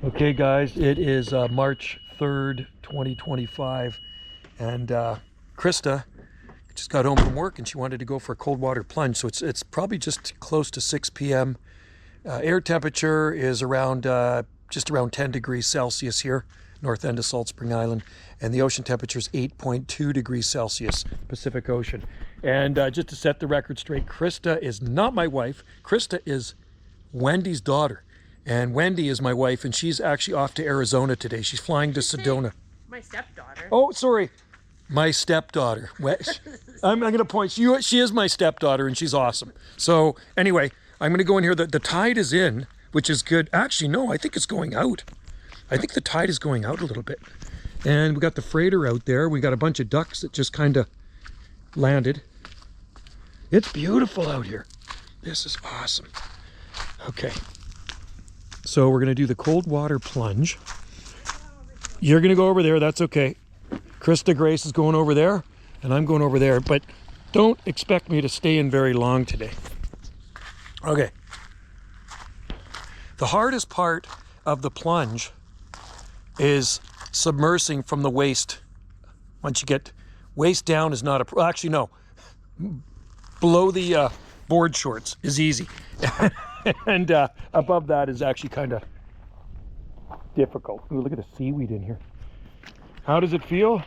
Okay guys, it is March 3rd, 2025, and Krista just got home from work and she wanted to go for a cold water plunge. So it's probably just close to 6 p.m. Air temperature is around just around 10 degrees Celsius here, north end of Salt Spring Island, and the ocean temperature is 8.2 degrees Celsius, Pacific Ocean. And just to set the record straight, Krista is not my wife. Krista is Wendy's daughter. And Wendy is my wife, and she's actually off to Arizona today. She's flying to Sedona. My stepdaughter. Oh, sorry. My stepdaughter. I'm going to point. She is my stepdaughter, and she's awesome. So anyway, I'm going to go in here. The tide is in, which is good. Actually, no, I think it's going out. I think the tide is going out a little bit. And we got the freighter out there. We got a bunch of ducks that just kind of landed. It's beautiful out here. This is awesome. Okay. So we're going to do the cold water plunge. You're going to go over there. That's okay. Krista Grace is going over there, and I'm going over there. But don't expect me to stay in very long today. Okay. The hardest part of the plunge is submersing from the waist. Once you get waist down is not a... Actually, no. Below the board shorts is easy. And above that is actually kind of difficult. Ooh, look at the seaweed in here. How does it feel?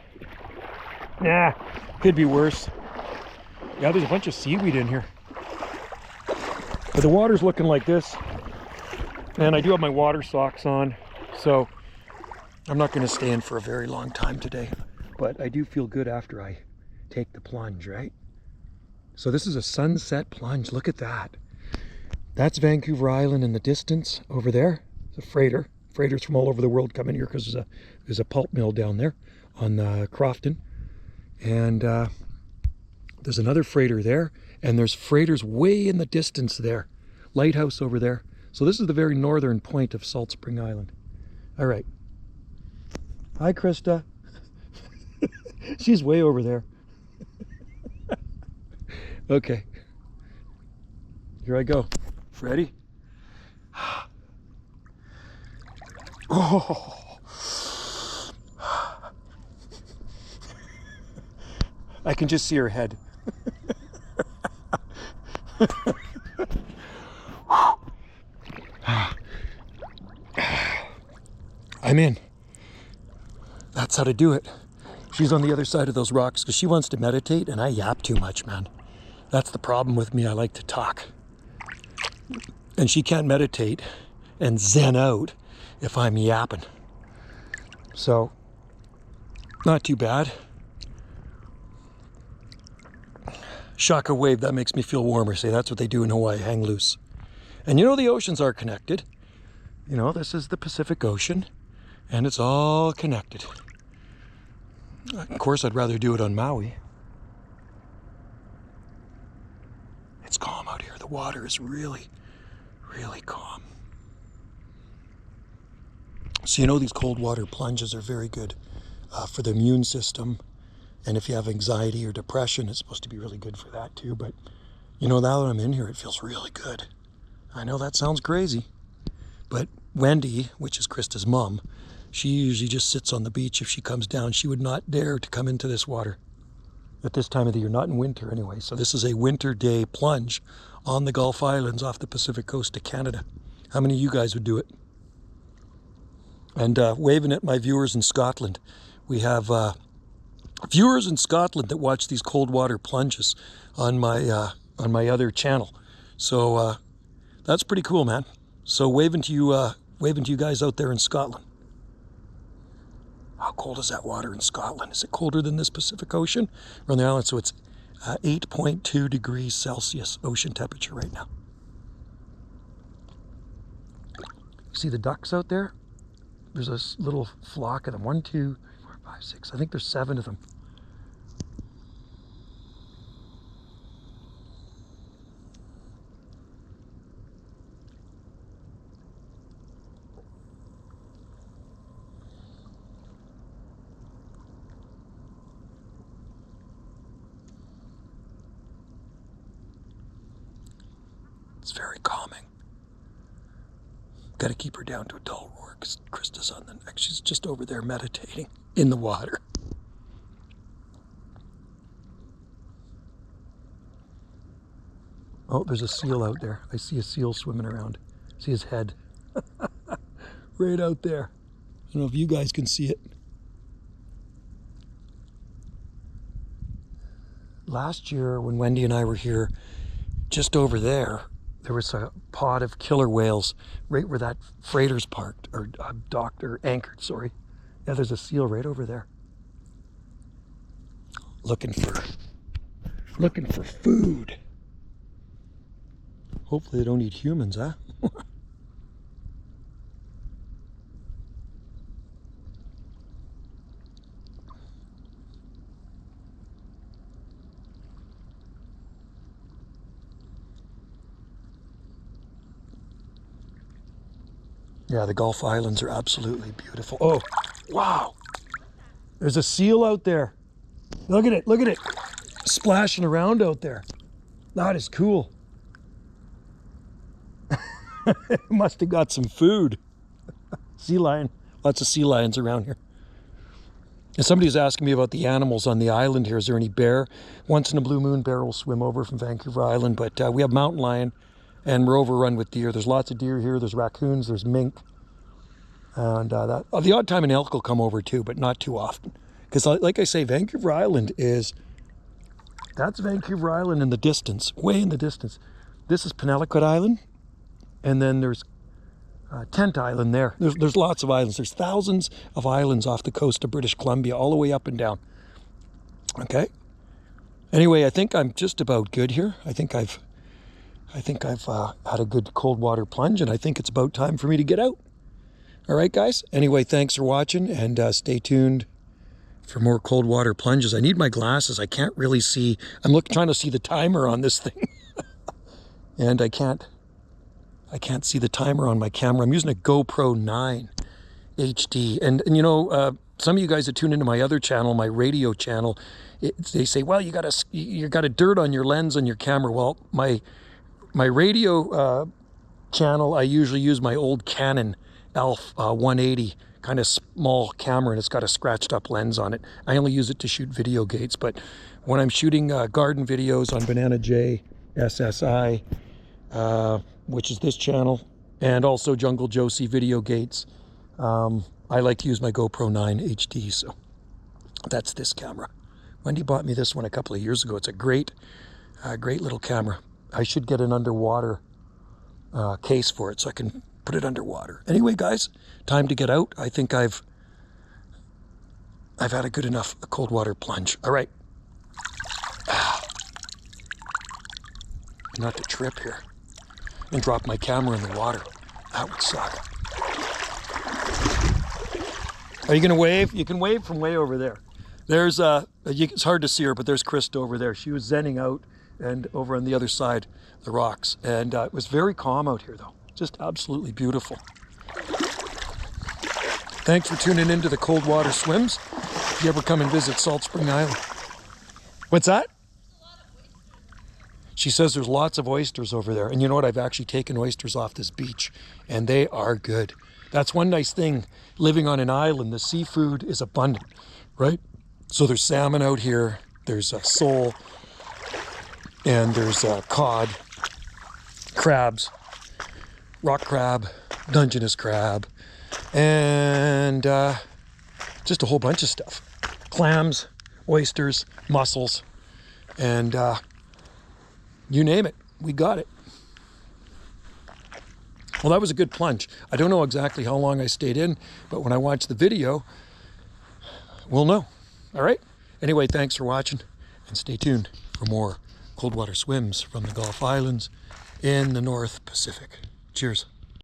Nah, could be worse. Yeah, there's a bunch of seaweed in here. But the water's looking like this. And I do have my water socks on, so I'm not going to stay in for a very long time today. But I do feel good after I take the plunge, right? So this is a sunset plunge. Look at that. That's Vancouver Island in the distance over there. It's a freighter. Freighters from all over the world come in here because there's a pulp mill down there on Crofton. And there's another freighter there. And there's freighters way in the distance there. Lighthouse over there. So this is the very northern point of Salt Spring Island. All right. Hi, Krista. She's way over there. Okay. Here I go. Ready? Oh. I can just see her head. I'm in. That's how to do it. She's on the other side of those rocks because she wants to meditate, and I yap too much, man. That's the problem with me. I like to talk. And she can't meditate and zen out if I'm yapping. So, not too bad. Shaka wave, that makes me feel warmer. Say, that's what they do in Hawaii, hang loose. And you know the oceans are connected. You know, this is the Pacific Ocean, and it's all connected. Of course, I'd rather do it on Maui. It's calm out here. The water is really, really calm. So you know these cold water plunges are very good for the immune system. And if you have anxiety or depression, it's supposed to be really good for that too. But you know, now that I'm in here, it feels really good. I know that sounds crazy. But Wendy, which is Krista's mom, she usually just sits on the beach. If she comes down, she would not dare to come into this water at this time of the year, not in winter anyway. So this is a winter day plunge on the Gulf Islands off the Pacific coast of Canada. How many of you guys would do it? And waving at my viewers in Scotland. We have viewers in Scotland that watch these cold water plunges on my other channel. So that's pretty cool, man. So waving to you guys out there in Scotland. How cold is that water in Scotland? Is it colder than this Pacific Ocean? We're on the island, so it's 8.2 degrees Celsius ocean temperature right now. See the ducks out there? There's a little flock of them. 1, 2, 4, 5, 6. I think there's 7 of them. It's very calming. Got to keep her down to a dull roar. more because Christa's on the neck. She's just over there meditating in the water. Oh, there's a seal out there. I see a seal swimming around. See his head. Right out there. I don't know if you guys can see it. Last year when Wendy and I were here, just over there, there was a pod of killer whales right where that freighter's parked, or docked, or anchored, sorry. Yeah, there's a seal right over there. Looking for food. Hopefully they don't eat humans, huh? Yeah, the Gulf Islands are absolutely beautiful. Oh, wow. There's a seal out there. Look at it, splashing around out there. That is cool. It must have got some food. Sea lion, lots of sea lions around here. And somebody's asking me about the animals on the island here. Is there any bear? Once in a blue moon, bear will swim over from Vancouver Island, but we have mountain lion and we're overrun with deer. There's lots of deer here. There's raccoons, there's mink. And the odd time an elk will come over too, but not too often. Because like I say, Vancouver Island that's Vancouver Island in the distance, way in the distance. This is Penelliquet Island. And then there's Tent Island there. There's lots of islands. There's thousands of islands off the coast of British Columbia, all the way up and down. Okay. Anyway, I think I'm just about good here. I think I've had a good cold water plunge, and I think it's about time for me to get out. All right, guys. Anyway, thanks for watching, and stay tuned for more cold water plunges. I need my glasses. I can't really see. I'm trying to see the timer on this thing, and I can't see the timer on my camera. I'm using a GoPro 9 HD. And you know, some of you guys that tune into my other channel, my radio channel, they say, well, you got a dirt on your lens on your camera. Well, my radio channel, I usually use my old Canon ELPH 180 kind of small camera, and it's got a scratched up lens on it. I only use it to shoot video gates, but when I'm shooting garden videos on Banana J, SSI, which is this channel, and also Jungle Josie video gates, I like to use my GoPro 9 HD, so that's this camera. Wendy bought me this one a couple of years ago. It's a great little camera. I should get an underwater case for it so I can put it underwater. Anyway, guys, time to get out. I think I've had a good enough cold water plunge. All right. Not to trip here and drop my camera in the water. That would suck. Are you going to wave? You can wave from way over there. There's it's hard to see her, but there's Christa over there. She was zenning out and over on the other side, the rocks. And it was very calm out here, though. Just absolutely beautiful. Thanks for tuning into the cold water swims. If you ever come and visit Salt Spring Island. What's that? She says there's lots of oysters over there. And you know what? I've actually taken oysters off this beach, and they are good. That's one nice thing living on an island. The seafood is abundant, right? So there's salmon out here, there's sole, and there's cod, crabs, rock crab, Dungeness crab, and just a whole bunch of stuff. Clams, oysters, mussels, and you name it, we got it. Well, that was a good plunge. I don't know exactly how long I stayed in, but when I watch the video, we'll know. All right? Anyway, thanks for watching, and stay tuned for more cold water swims from the Gulf Islands in the North Pacific. Cheers.